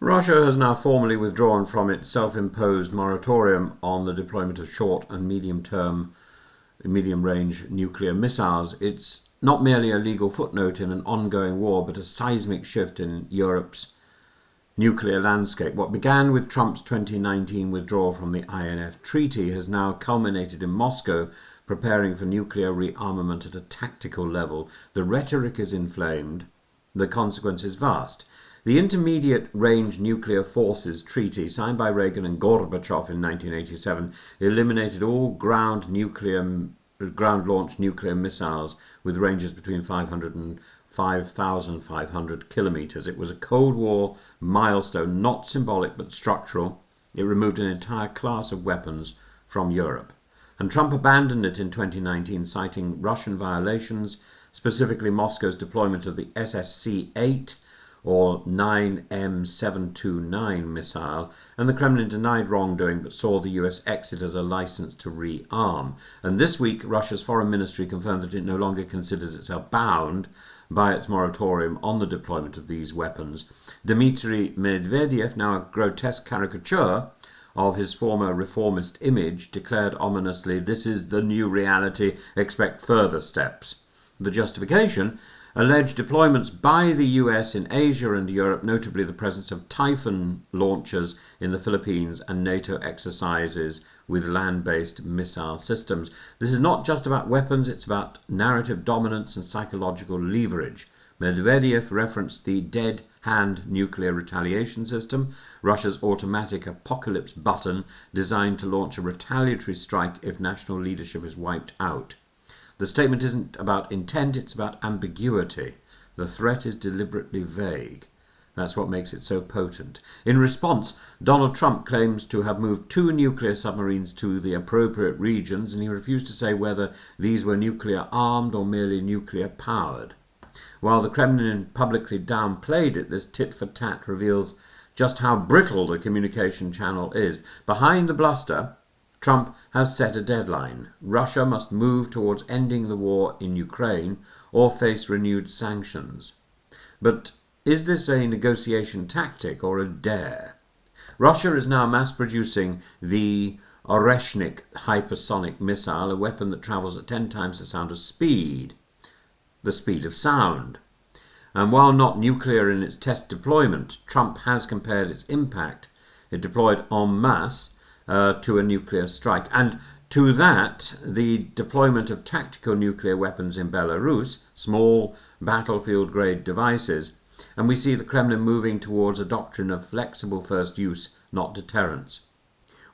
Russia has now formally withdrawn from its self-imposed moratorium on the deployment of short and medium-range nuclear missiles. It's not merely a legal footnote in an ongoing war, but a seismic shift in Europe's nuclear landscape. What began with Trump's 2019 withdrawal from the INF Treaty has now culminated in Moscow preparing for nuclear rearmament at a tactical level. The rhetoric is inflamed, the consequence is vast. The Intermediate Range Nuclear Forces Treaty, signed by Reagan and Gorbachev in 1987, eliminated all ground-launched nuclear missiles with ranges between 500 and 5,500 kilometers. It was a Cold War milestone, not symbolic but structural. It removed an entire class of weapons from Europe. And Trump abandoned it in 2019, citing Russian violations, specifically Moscow's deployment of the SSC-8 or 9M729 missile, and the Kremlin denied wrongdoing but saw the US exit as a license to rearm. And this week, Russia's foreign ministry confirmed that it no longer considers itself bound by its moratorium on the deployment of these weapons. Dmitry Medvedev, now a grotesque caricature of his former reformist image, declared ominously, "This is the new reality, expect further steps." The justification: alleged deployments by the US in Asia and Europe, notably the presence of Typhoon launchers in the Philippines and NATO exercises with land-based missile systems. This is not just about weapons, it's about narrative dominance and psychological leverage. Medvedev referenced the dead hand nuclear retaliation system, Russia's automatic apocalypse button designed to launch a retaliatory strike if national leadership is wiped out. The statement isn't about intent, it's about ambiguity. The threat is deliberately vague. That's what makes it so potent. In response, Donald Trump claims to have moved 2 nuclear submarines to the appropriate regions, and he refused to say whether these were nuclear-armed or merely nuclear-powered. While the Kremlin publicly downplayed it, this tit-for-tat reveals just how brittle the communication channel is. Behind the bluster, Trump has set a deadline. Russia must move towards ending the war in Ukraine or face renewed sanctions. But is this a negotiation tactic or a dare? Russia is now mass-producing the Oreshnik hypersonic missile, a weapon that travels at 10 times the sound of speed, the speed of sound. And while not nuclear in its test deployment, Trump has compared its impact, it deployed en masse, to a nuclear strike. And to that, the deployment of tactical nuclear weapons in Belarus, small battlefield-grade devices, and we see the Kremlin moving towards a doctrine of flexible first use, not deterrence.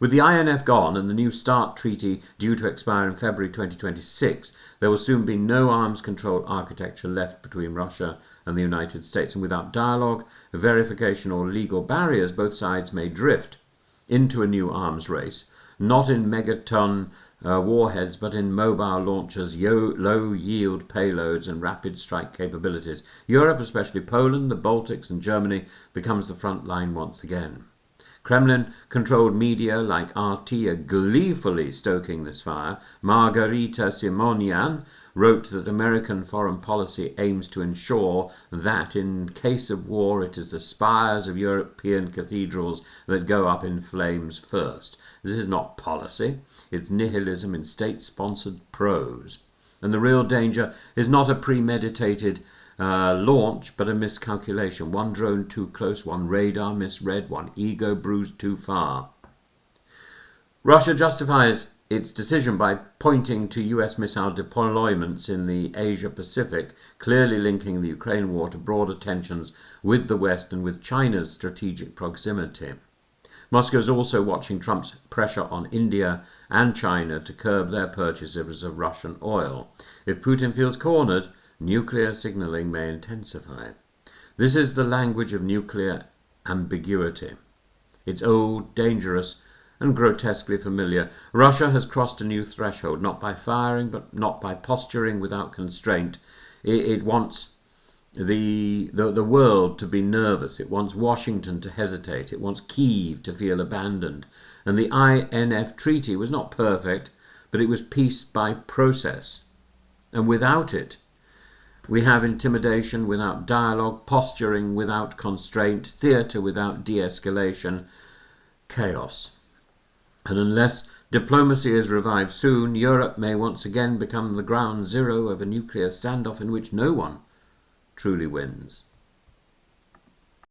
With the INF gone and the New START treaty due to expire in February 2026, there will soon be no arms control architecture left between Russia and the United States. And without dialogue, verification or legal barriers, both sides may drift into a new arms race, not in megaton warheads, but in mobile launchers, low-yield payloads and rapid strike capabilities. Europe, especially Poland, the Baltics and Germany, becomes the front line once again. Kremlin-controlled media like RT are gleefully stoking this fire. Margarita Simonian wrote that American foreign policy aims to ensure that in case of war it is the spires of European cathedrals that go up in flames first. This is not policy, it's nihilism in state-sponsored prose. And the real danger is not a premeditated launch, but a miscalculation. One drone too close, one radar misread, one ego bruised too far. Russia justifies its decision by pointing to US missile deployments in the Asia-Pacific, clearly linking the Ukraine war to broader tensions with the West and with China's strategic proximity. Moscow is also watching Trump's pressure on India and China to curb their purchases of Russian oil. If Putin feels cornered, nuclear signaling may intensify. This is the language of nuclear ambiguity. It's old, dangerous, and grotesquely familiar. Russia has crossed a new threshold, not by firing, but not by posturing without constraint. It wants the world to be nervous. It wants Washington to hesitate. It wants Kyiv to feel abandoned. And the INF Treaty was not perfect, but it was peace by process. And without it, We have intimidation without dialogue, posturing without constraint, theatre without de-escalation, chaos. And unless diplomacy is revived soon, Europe may once again become the ground zero of a nuclear standoff in which no one truly wins.